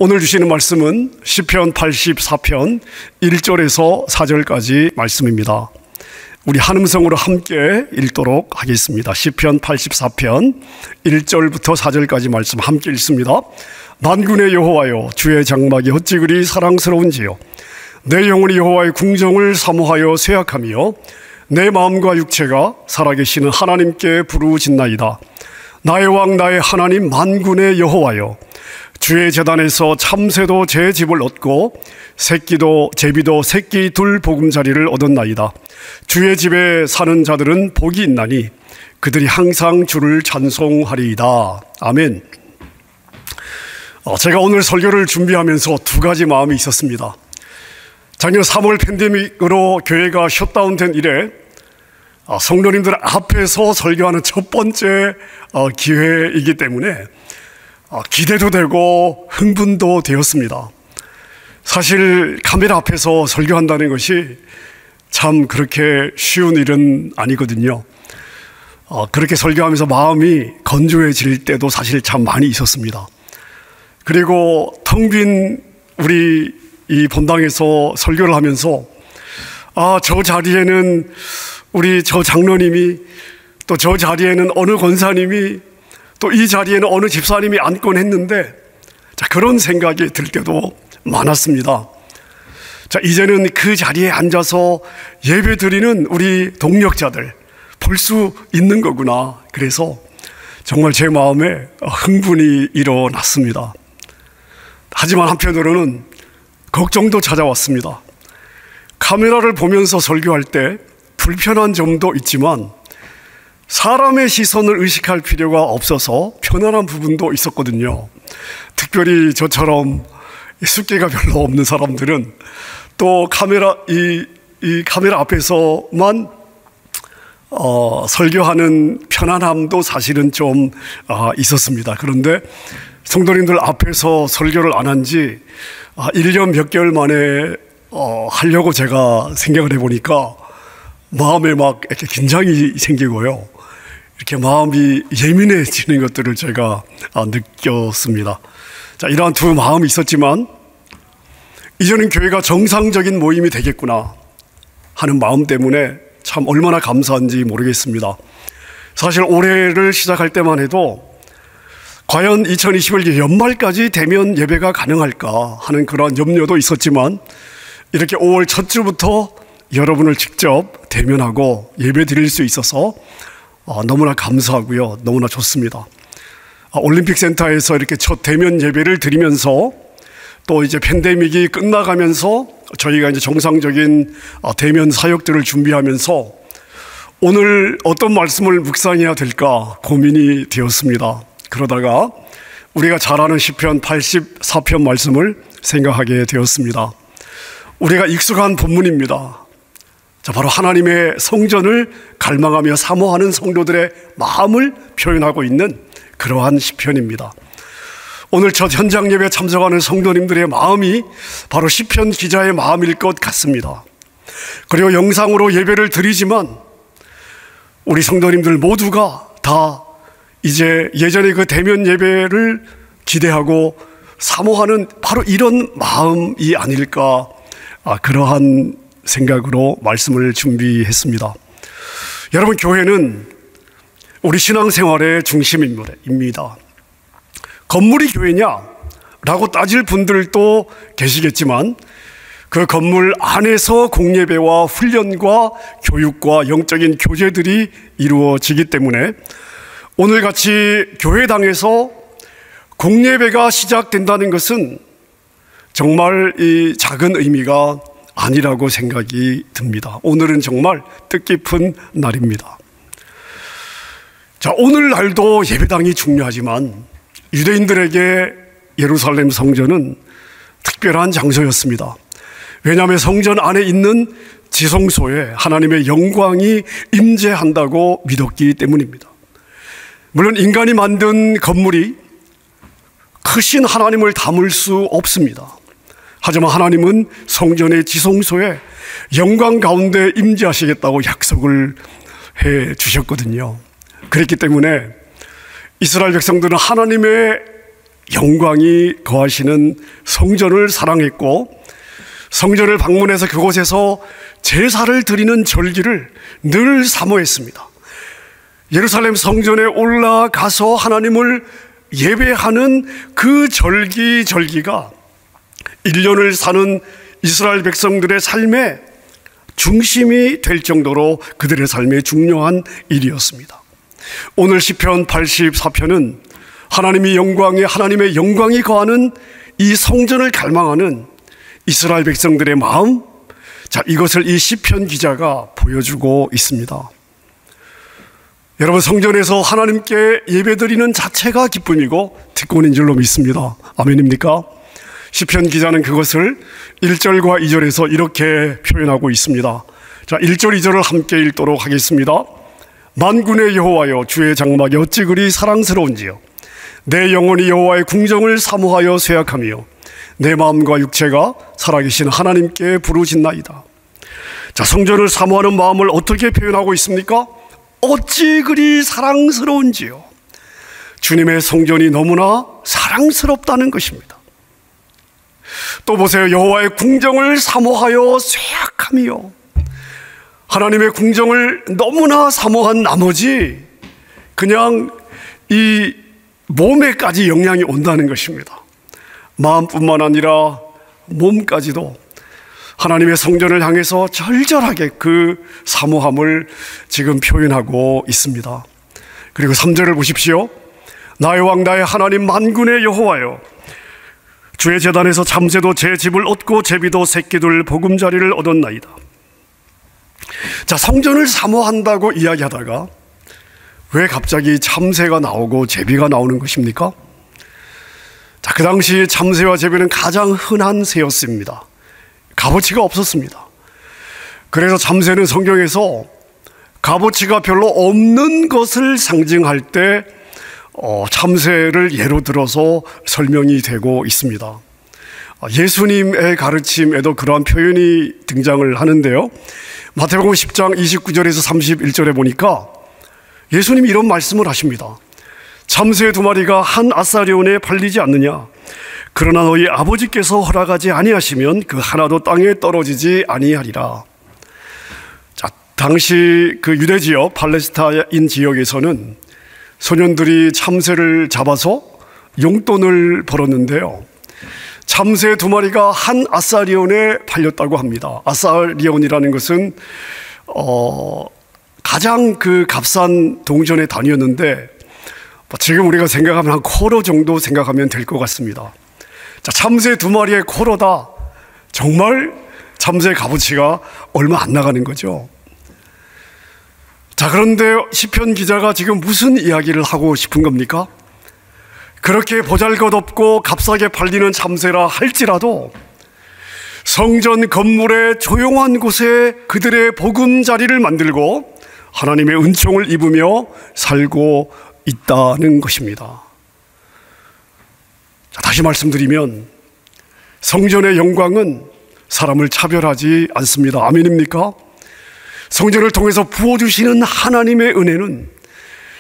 오늘 주시는 말씀은 시편 84편 1절에서 4절까지 말씀입니다. 우리 한음성으로 함께 읽도록 하겠습니다. 시편 84편 1절부터 4절까지 말씀 함께 읽습니다. 만군의 여호와여, 주의 장막이 어찌 그리 사랑스러운지요. 내 영혼이 여호와의 궁정을 사모하여 쇠약하며 내 마음과 육체가 살아계시는 하나님께 부르짖나이다. 나의 왕 나의 하나님 만군의 여호와여, 주의 제단에서 참새도 제 집을 얻고 새끼도 제비도 새끼 둘 보금자리를 얻었나이다. 주의 집에 사는 자들은 복이 있나니 그들이 항상 주를 찬송하리이다. 아멘. 제가 오늘 설교를 준비하면서 두 가지 마음이 있었습니다. 작년 3월 팬데믹으로 교회가 셧다운된 이래 성도님들 앞에서 설교하는 첫 번째 기회이기 때문에 기대도 되고 흥분도 되었습니다. 사실 카메라 앞에서 설교한다는 것이 참 그렇게 쉬운 일은 아니거든요. 그렇게 설교하면서 마음이 건조해질 때도 사실 참 많이 있었습니다. 그리고 텅 빈 우리 이 본당에서 설교를 하면서 저 자리에는 우리 저 장로님이, 또 저 자리에는 어느 권사님이, 또 이 자리에는 어느 집사님이 앉곤 했는데, 그런 생각이 들 때도 많았습니다. 이제는 그 자리에 앉아서 예배 드리는 우리 동력자들 볼 수 있는 거구나. 그래서 정말 제 마음에 흥분이 일어났습니다. 하지만 한편으로는 걱정도 찾아왔습니다. 카메라를 보면서 설교할 때 불편한 점도 있지만 사람의 시선을 의식할 필요가 없어서 편안한 부분도 있었거든요. 특별히 저처럼 숫기가 별로 없는 사람들은 또 이 카메라 앞에서만 설교하는 편안함도 사실은 좀 있었습니다. 그런데 성도님들 앞에서 설교를 안 한 지 1년 몇 개월 만에 하려고 제가 생각을 해보니까 마음에 막 이렇게 긴장이 생기고요. 이렇게 마음이 예민해지는 것들을 제가 느꼈습니다. 이러한 두 마음이 있었지만 이제는 교회가 정상적인 모임이 되겠구나 하는 마음 때문에 참 얼마나 감사한지 모르겠습니다. 사실 올해를 시작할 때만 해도 과연 2021년 연말까지 대면 예배가 가능할까 하는 그런 염려도 있었지만 이렇게 5월 첫 주부터 여러분을 직접 대면하고 예배 드릴 수 있어서 너무나 감사하고요. 너무나 좋습니다. 올림픽센터에서 이렇게 첫 대면 예배를 드리면서 또 이제 팬데믹이 끝나가면서 저희가 이제 정상적인 대면 사역들을 준비하면서 오늘 어떤 말씀을 묵상해야 될까 고민이 되었습니다. 그러다가 우리가 잘 아는 시편 84편 말씀을 생각하게 되었습니다. 우리가 익숙한 본문입니다. 바로 하나님의 성전을 갈망하며 사모하는 성도들의 마음을 표현하고 있는 그러한 시편입니다. 오늘 첫 현장 예배 참석하는 성도님들의 마음이 바로 시편 기자의 마음일 것 같습니다. 그리고 영상으로 예배를 드리지만 우리 성도님들 모두가 다 이제 예전에 그 대면 예배를 기대하고 사모하는 바로 이런 마음이 아닐까, 그러한 생각으로 말씀을 준비했습니다. 여러분, 교회는 우리 신앙생활의 중심입니다. 건물이 교회냐? 라고 따질 분들도 계시겠지만 그 건물 안에서 공예배와 훈련과 교육과 영적인 교제들이 이루어지기 때문에 오늘같이 교회당에서 공예배가 시작된다는 것은 정말 이 작은 의미가 아니라고 생각이 듭니다. 오늘은 정말 뜻깊은 날입니다. 오늘날도 예배당이 중요하지만 유대인들에게 예루살렘 성전은 특별한 장소였습니다. 왜냐하면 성전 안에 있는 지성소에 하나님의 영광이 임재한다고 믿었기 때문입니다. 물론 인간이 만든 건물이 크신 하나님을 담을 수 없습니다. 하지만 하나님은 성전의 지성소에 영광 가운데 임재하시겠다고 약속을 해 주셨거든요. 그렇기 때문에 이스라엘 백성들은 하나님의 영광이 거하시는 성전을 사랑했고, 성전을 방문해서 그곳에서 제사를 드리는 절기를 늘 사모했습니다. 예루살렘 성전에 올라가서 하나님을 예배하는 그 절기가 1년을 사는 이스라엘 백성들의 삶의 중심이 될 정도로 그들의 삶에 중요한 일이었습니다. 오늘 시편 84편은 하나님의 영광이 거하는 이 성전을 갈망하는 이스라엘 백성들의 마음, 이것을 이 시편 기자가 보여주고 있습니다. 여러분, 성전에서 하나님께 예배드리는 자체가 기쁨이고 특권인 줄로 믿습니다. 아멘입니까? 시편 기자는 그것을 1절과 2절에서 이렇게 표현하고 있습니다. 1절 2절을 함께 읽도록 하겠습니다. 만군의 여호와여, 주의 장막이 어찌 그리 사랑스러운지요. 내 영혼이 여호와의 궁정을 사모하여 쇠약하며 내 마음과 육체가 살아계신 하나님께 부르짖나이다. 성전을 사모하는 마음을 어떻게 표현하고 있습니까? 어찌 그리 사랑스러운지요. 주님의 성전이 너무나 사랑스럽다는 것입니다. 또 보세요. 여호와의 궁정을 사모하여 쇠약하며, 하나님의 궁정을 너무나 사모한 나머지 그냥 이 몸에까지 영향이 온다는 것입니다. 마음뿐만 아니라 몸까지도 하나님의 성전을 향해서 절절하게 그 사모함을 지금 표현하고 있습니다. 그리고 3절을 보십시오. 나의 왕 나의 하나님 만군의 여호와여, 주의 제단에서 참새도 제 집을 얻고 제비도 새끼들 보금자리를 얻었나이다. 성전을 사모한다고 이야기하다가 왜 갑자기 참새가 나오고 제비가 나오는 것입니까? 그 당시 참새와 제비는 가장 흔한 새였습니다. 값어치가 없었습니다. 그래서 참새는 성경에서 값어치가 별로 없는 것을 상징할 때 참새를 예로 들어서 설명이 되고 있습니다. 예수님의 가르침에도 그러한 표현이 등장을 하는데요. 마태복음 10장 29절에서 31절에 보니까 예수님이 이런 말씀을 하십니다. 참새 2마리가 한 아사리온에 팔리지 않느냐? 그러나 너희 아버지께서 허락하지 아니하시면 그 하나도 땅에 떨어지지 아니하리라. 당시 그 유대 지역, 팔레스타인 지역에서는 소년들이 참새를 잡아서 용돈을 벌었는데요. 참새 2마리가 한 아사리온에 팔렸다고 합니다. 아사리온이라는 것은 가장 그 값싼 동전의 단위였는데, 지금 우리가 생각하면 한 코로 정도 생각하면 될 것 같습니다. 참새 2마리의 코로다. 정말 참새의 값어치가 얼마 안 나가는 거죠. 그런데 시편 기자가 지금 무슨 이야기를 하고 싶은 겁니까? 그렇게 보잘것없고 값싸게 팔리는 참새라 할지라도 성전 건물의 조용한 곳에 그들의 보금자리를 만들고 하나님의 은총을 입으며 살고 있다는 것입니다. 다시 말씀드리면 성전의 영광은 사람을 차별하지 않습니다. 아멘입니까? 성전을 통해서 부어주시는 하나님의 은혜는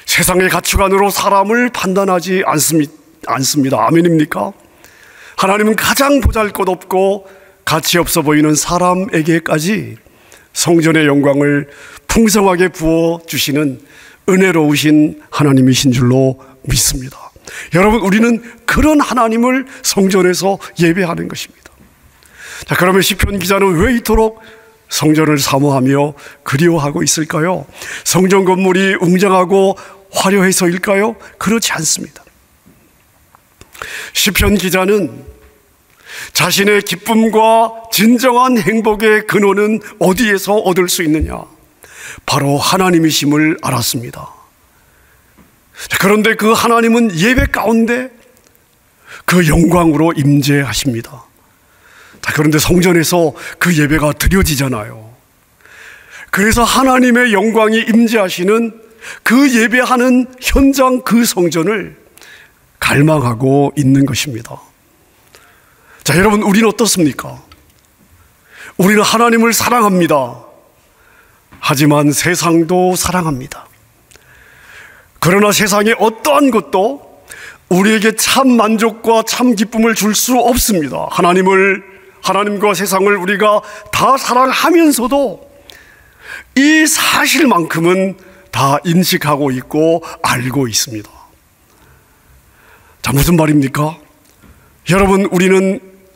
세상의 가치관으로 사람을 판단하지 않습니다. 아멘입니까? 하나님은 가장 보잘것없고 가치 없어 보이는 사람에게까지 성전의 영광을 풍성하게 부어주시는 은혜로우신 하나님이신 줄로 믿습니다. 여러분, 우리는 그런 하나님을 성전에서 예배하는 것입니다. 그러면 시편 기자는 왜 이토록 성전을 사모하며 그리워하고 있을까요? 성전 건물이 웅장하고 화려해서일까요? 그렇지 않습니다. 시편 기자는 자신의 기쁨과 진정한 행복의 근원은 어디에서 얻을 수 있느냐? 바로 하나님이심을 알았습니다. 그런데 그 하나님은 예배 가운데 그 영광으로 임재하십니다. 그런데 성전에서 그 예배가 드려지잖아요. 그래서 하나님의 영광이 임재하시는 그 예배하는 현장, 그 성전을 갈망하고 있는 것입니다. 여러분, 우리는 어떻습니까? 우리는 하나님을 사랑합니다. 하지만 세상도 사랑합니다. 그러나 세상의 어떠한 것도 우리에게 참 만족과 참 기쁨을 줄 수 없습니다. 하나님과 세상을 우리가 다 사랑하면서도 이 사실만큼은 다 인식하고 있고 알고 있습니다. 자, 무슨 말입니까? 여러분,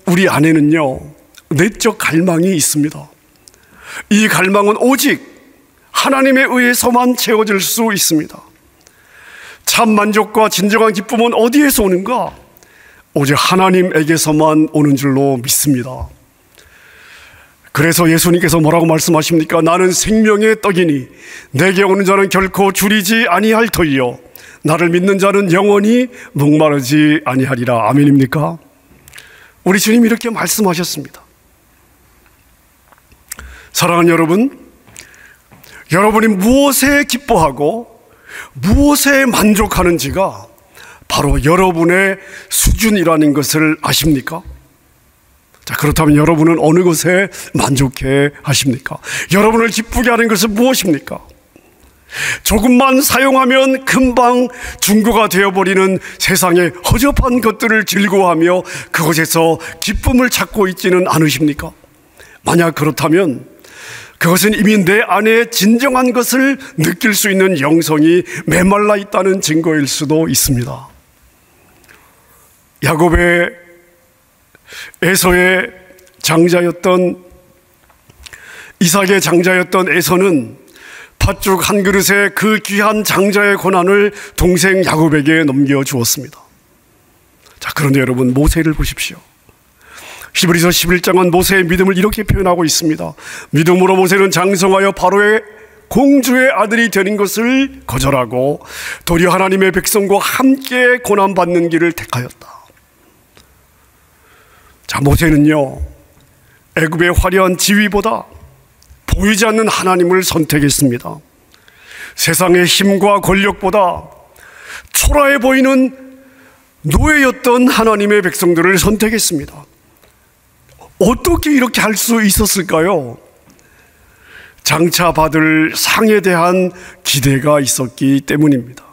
우리 안에는요, 내적 갈망이 있습니다. 이 갈망은 오직 하나님에 의해서만 채워질 수 있습니다. 참 만족과 진정한 기쁨은 어디에서 오는가? 오직 하나님에게서만 오는 줄로 믿습니다. 그래서 예수님께서 뭐라고 말씀하십니까? 나는 생명의 떡이니 내게 오는 자는 결코 줄이지 아니할 터이요 나를 믿는 자는 영원히 목마르지 아니하리라. 아멘입니까? 우리 주님이 이렇게 말씀하셨습니다. 사랑하는 여러분, 여러분이 무엇에 기뻐하고 무엇에 만족하는지가 바로 여러분의 수준이라는 것을 아십니까? 자, 그렇다면 여러분은 어느 것에 만족해 하십니까? 여러분을 기쁘게 하는 것은 무엇입니까? 조금만 사용하면 금방 중고가 되어버리는 세상의 허접한 것들을 즐거워하며 그것에서 기쁨을 찾고 있지는 않으십니까? 만약 그렇다면 그것은 이미 내 안에 진정한 것을 느낄 수 있는 영성이 메말라 있다는 증거일 수도 있습니다. 야곱의 에서의 장자였던, 이삭의 장자였던 에서는 팥죽 한 그릇에 그 귀한 장자의 권한을 동생 야곱에게 넘겨주었습니다. 자, 그런데 여러분, 모세를 보십시오. 히브리서 11장은 모세의 믿음을 이렇게 표현하고 있습니다. 믿음으로 모세는 장성하여 바로의 공주의 아들이 되는 것을 거절하고 도리어 하나님의 백성과 함께 고난받는 길을 택하였다. 자, 모세는요, 애굽의 화려한 지위보다 보이지 않는 하나님을 선택했습니다. 세상의 힘과 권력보다 초라해 보이는 노예였던 하나님의 백성들을 선택했습니다. 어떻게 이렇게 할 수 있었을까요? 장차 받을 상에 대한 기대가 있었기 때문입니다.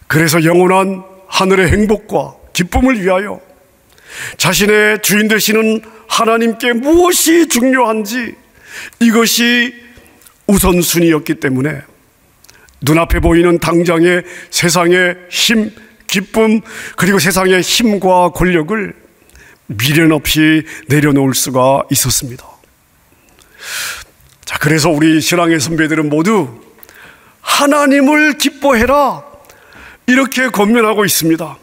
그래서 영원한 하늘의 행복과 기쁨을 위하여 자신의 주인 되시는 하나님께 무엇이 중요한지 이것이 우선순위였기 때문에 눈앞에 보이는 당장의 세상의 힘, 기쁨, 그리고 세상의 힘과 권력을 미련 없이 내려놓을 수가 있었습니다. 자, 그래서 우리 신앙의 선배들은 모두 하나님을 기뻐해라 이렇게 권면하고 있습니다.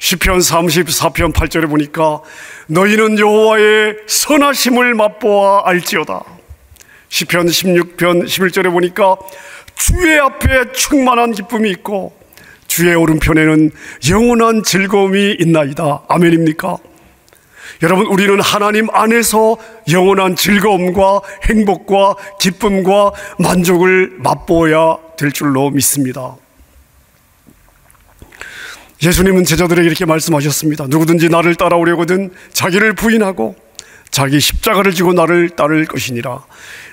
시편 34편 8절에 보니까 너희는 여호와의 선하심을 맛보아 알지어다. 시편 16편 11절에 보니까 주의 앞에 충만한 기쁨이 있고 주의 오른편에는 영원한 즐거움이 있나이다. 아멘입니까? 여러분, 우리는 하나님 안에서 영원한 즐거움과 행복과 기쁨과 만족을 맛보아야 될 줄로 믿습니다. 예수님은 제자들에게 이렇게 말씀하셨습니다. 누구든지 나를 따라오려거든 자기를 부인하고 자기 십자가를 지고 나를 따를 것이니라.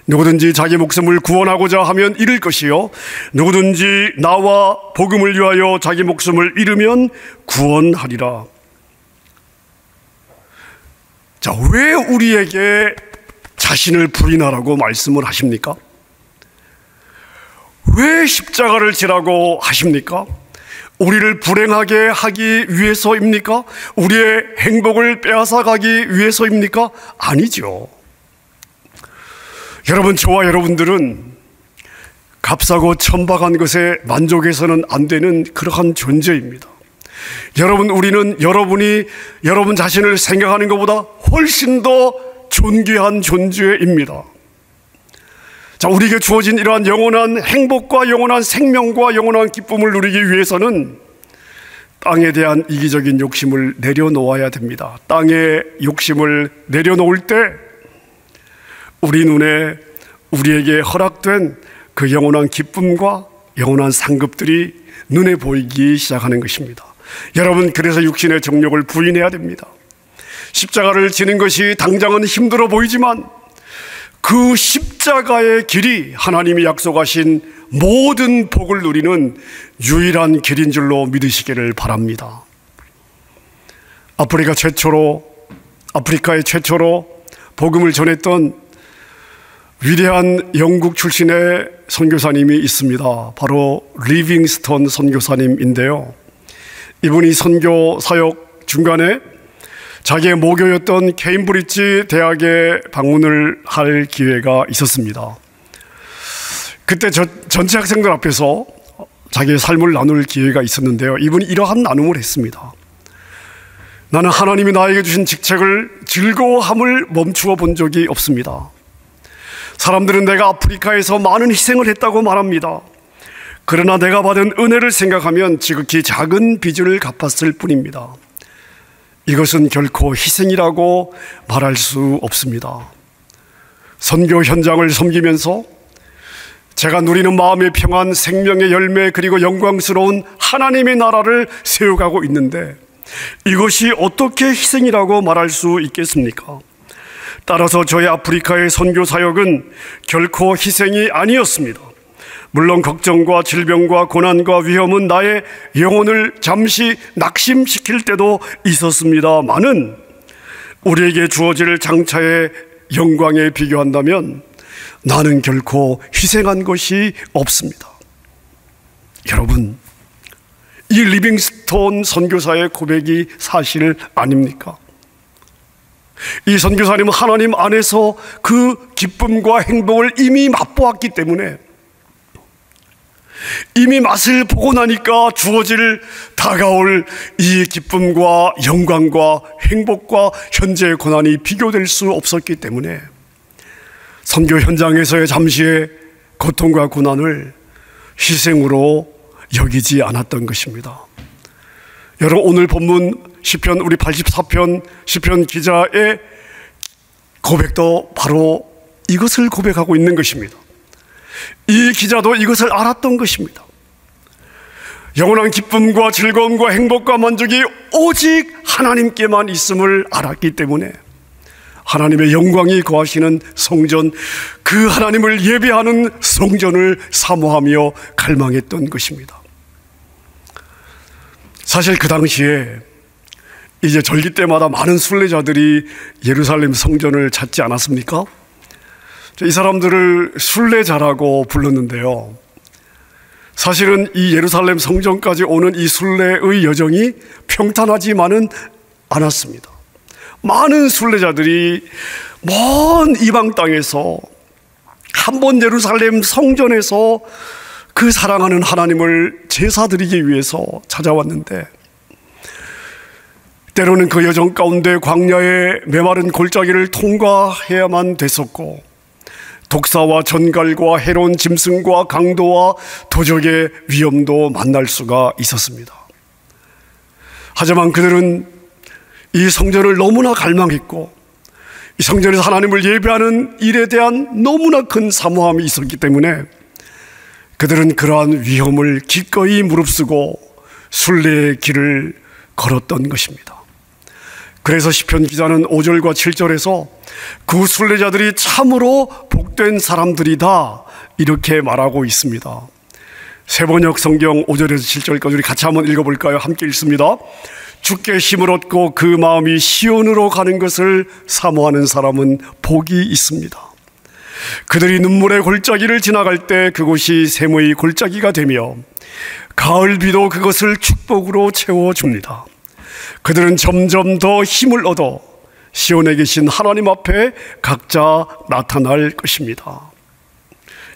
누구든지 자기 목숨을 구원하고자 하면 잃을 것이요 누구든지 나와 복음을 위하여 자기 목숨을 잃으면 구원하리라. 자, 왜 우리에게 자신을 부인하라고 말씀을 하십니까? 왜 십자가를 지라고 하십니까? 우리를 불행하게 하기 위해서입니까? 우리의 행복을 빼앗아가기 위해서입니까? 아니죠. 여러분, 저와 여러분들은 값싸고 천박한 것에 만족해서는 안 되는 그러한 존재입니다. 여러분, 우리는 여러분 자신을 생각하는 것보다 훨씬 더 존귀한 존재입니다. 자, 우리에게 주어진 이러한 영원한 행복과 영원한 생명과 영원한 기쁨을 누리기 위해서는 땅에 대한 이기적인 욕심을 내려놓아야 됩니다. 땅의 욕심을 내려놓을 때 우리 눈에 우리에게 허락된 그 영원한 기쁨과 영원한 상급들이 눈에 보이기 시작하는 것입니다. 여러분, 그래서 육신의 정욕을 부인해야 됩니다. 십자가를 지는 것이 당장은 힘들어 보이지만 그 십자가의 길이 하나님이 약속하신 모든 복을 누리는 유일한 길인 줄로 믿으시기를 바랍니다. 아프리카의 최초로 복음을 전했던 위대한 영국 출신의 선교사님이 있습니다. 바로 리빙스턴 선교사님인데요. 이분이 선교 사역 중간에 자기의 모교였던 케임브리지 대학에 방문을 할 기회가 있었습니다. 그때 전체 학생들 앞에서 자기의 삶을 나눌 기회가 있었는데요. 이분이 이러한 나눔을 했습니다. 나는 하나님이 나에게 주신 직책을 즐거워함을 멈추어 본 적이 없습니다. 사람들은 내가 아프리카에서 많은 희생을 했다고 말합니다. 그러나 내가 받은 은혜를 생각하면 지극히 작은 빚을 갚았을 뿐입니다. 이것은 결코 희생이라고 말할 수 없습니다. 선교 현장을 섬기면서 제가 누리는 마음의 평안, 생명의 열매, 그리고 영광스러운 하나님의 나라를 세워가고 있는데 이것이 어떻게 희생이라고 말할 수 있겠습니까? 따라서 저의 아프리카의 선교 사역은 결코 희생이 아니었습니다. 물론 걱정과 질병과 고난과 위험은 나의 영혼을 잠시 낙심시킬 때도 있었습니다만은 우리에게 주어질 장차의 영광에 비교한다면 나는 결코 희생한 것이 없습니다. 여러분, 이 리빙스톤 선교사의 고백이 사실 아닙니까? 이 선교사님은 하나님 안에서 그 기쁨과 행복을 이미 맛보았기 때문에 이미 맛을 보고 나니까 주어질 다가올 이 기쁨과 영광과 행복과 현재의 고난이 비교될 수 없었기 때문에 선교 현장에서의 잠시의 고통과 고난을 희생으로 여기지 않았던 것입니다. 여러분, 오늘 본문 시편 우리 84편 시편 기자의 고백도 바로 이것을 고백하고 있는 것입니다. 이 기자도 이것을 알았던 것입니다. 영원한 기쁨과 즐거움과 행복과 만족이 오직 하나님께만 있음을 알았기 때문에 하나님의 영광이 거하시는 성전, 그 하나님을 예배하는 성전을 사모하며 갈망했던 것입니다. 사실 그 당시에 이제 절기 때마다 많은 순례자들이 예루살렘 성전을 찾지 않았습니까? 이 사람들을 순례자라고 불렀는데요. 사실은 이 예루살렘 성전까지 오는 이 순례의 여정이 평탄하지만은 않았습니다. 많은 순례자들이 먼 이방 땅에서 한 번 예루살렘 성전에서 그 사랑하는 하나님을 제사드리기 위해서 찾아왔는데 때로는 그 여정 가운데 광야의 메마른 골짜기를 통과해야만 됐었고 독사와 전갈과 해로운 짐승과 강도와 도적의 위험도 만날 수가 있었습니다. 하지만 그들은 이 성전을 너무나 갈망했고 이 성전에서 하나님을 예배하는 일에 대한 너무나 큰 사모함이 있었기 때문에 그들은 그러한 위험을 기꺼이 무릅쓰고 순례의 길을 걸었던 것입니다. 그래서 시편 기자는 5절과 7절에서 그 순례자들이 참으로 복된 사람들이다 이렇게 말하고 있습니다. 세번역 성경 5절에서 7절까지 우리 같이 한번 읽어볼까요? 함께 읽습니다. 주께 힘을 얻고 그 마음이 시온으로 가는 것을 사모하는 사람은 복이 있습니다. 그들이 눈물의 골짜기를 지나갈 때 그곳이 샘의 골짜기가 되며 가을비도 그것을 축복으로 채워줍니다. 그들은 점점 더 힘을 얻어 시온에 계신 하나님 앞에 각자 나타날 것입니다.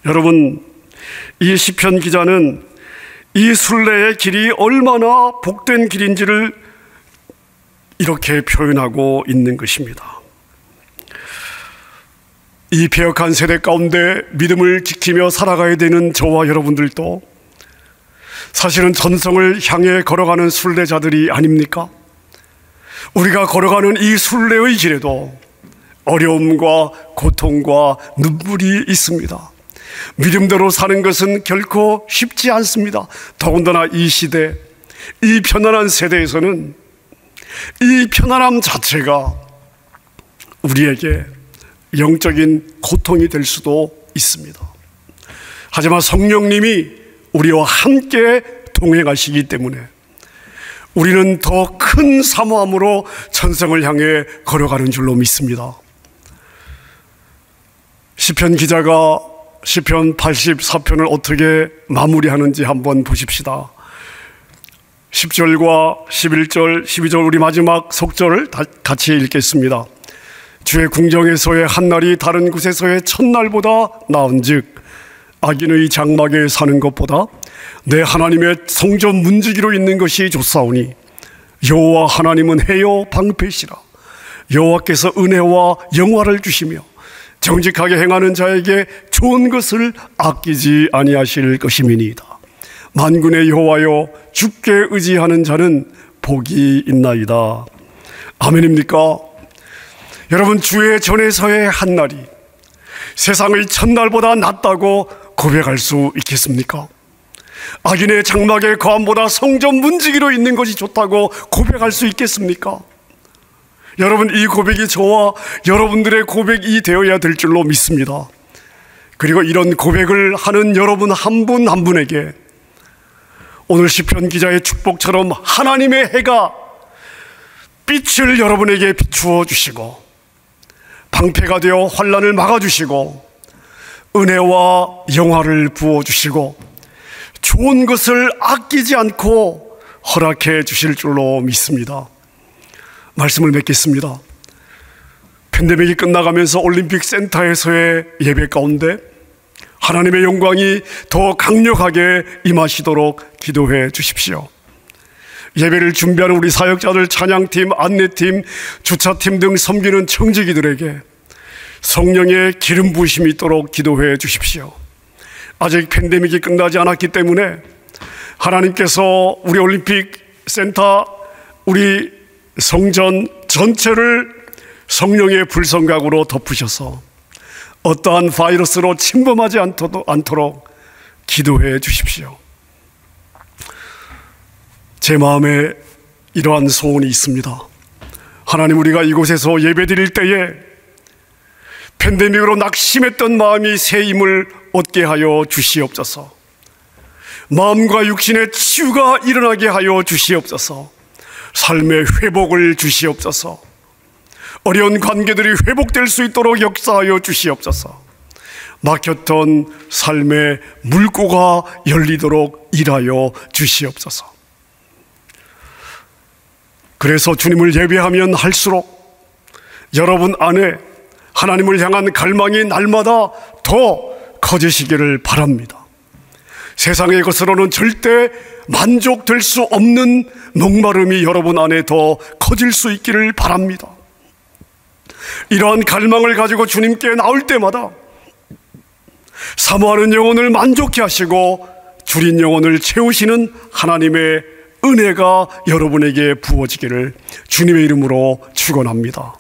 여러분, 이 시편 기자는 이 순례의 길이 얼마나 복된 길인지를 이렇게 표현하고 있는 것입니다. 이 배역한 세대 가운데 믿음을 지키며 살아가야 되는 저와 여러분들도 사실은 전성을 향해 걸어가는 순례자들이 아닙니까? 우리가 걸어가는 이 순례의 길에도 어려움과 고통과 눈물이 있습니다. 믿음대로 사는 것은 결코 쉽지 않습니다. 더군다나 이 시대, 이 편안한 세대에서는 이 편안함 자체가 우리에게 영적인 고통이 될 수도 있습니다. 하지만 성령님이 우리와 함께 동행하시기 때문에 우리는 더 큰 사모함으로 천성을 향해 걸어가는 줄로 믿습니다. 시편 기자가 시편 84편을 어떻게 마무리하는지 한번 보십시다. 10절과 11절, 12절 우리 마지막 속절을 같이 읽겠습니다. 주의 궁정에서의 한날이 다른 곳에서의 첫날보다 나은즉 악인의 장막에 사는 것보다 내 하나님의 성전 문지기로 있는 것이 좋사오니 여호와 하나님은 해요 방패시라. 여호와께서 은혜와 영화를 주시며 정직하게 행하는 자에게 좋은 것을 아끼지 아니하실 것임이니이다. 만군의 여호와여 주께 의지하는 자는 복이 있나이다. 아멘입니까? 여러분, 주의 전에서의 한날이 세상의 첫날보다 낫다고 고백할 수 있겠습니까? 악인의 장막의 거함보다 성전 문지기로 있는 것이 좋다고 고백할 수 있겠습니까? 여러분, 이 고백이 저와 여러분들의 고백이 되어야 될 줄로 믿습니다. 그리고 이런 고백을 하는 여러분 한 분 한 분에게 오늘 시편 기자의 축복처럼 하나님의 해가 빛을 여러분에게 비추어 주시고 방패가 되어 환난을 막아주시고 은혜와 영화를 부어주시고 좋은 것을 아끼지 않고 허락해 주실 줄로 믿습니다. 말씀을 맺겠습니다. 팬데믹이 끝나가면서 올림픽 센터에서의 예배 가운데 하나님의 영광이 더 강력하게 임하시도록 기도해 주십시오. 예배를 준비하는 우리 사역자들, 찬양팀, 안내팀, 주차팀 등 섬기는 청지기들에게 성령의 기름 부으심이 있도록 기도해 주십시오. 아직 팬데믹이 끝나지 않았기 때문에 하나님께서 우리 올림픽 센터, 우리 성전 전체를 성령의 불성각으로 덮으셔서 어떠한 바이러스로 침범하지 않도록 기도해 주십시오. 제 마음에 이러한 소원이 있습니다. 하나님, 우리가 이곳에서 예배드릴 때에 팬데믹으로 낙심했던 마음이 새 힘을 얻게 하여 주시옵소서. 마음과 육신의 치유가 일어나게 하여 주시옵소서. 삶의 회복을 주시옵소서. 어려운 관계들이 회복될 수 있도록 역사하여 주시옵소서. 막혔던 삶의 물고가 열리도록 일하여 주시옵소서. 그래서 주님을 예배하면 할수록 여러분 안에 하나님을 향한 갈망이 날마다 더 커지시기를 바랍니다. 세상의 것으로는 절대 만족될 수 없는 목마름이 여러분 안에 더 커질 수 있기를 바랍니다. 이러한 갈망을 가지고 주님께 나올 때마다 사모하는 영혼을 만족케 하시고 줄인 영혼을 채우시는 하나님의 은혜가 여러분에게 부어지기를 주님의 이름으로 축원합니다.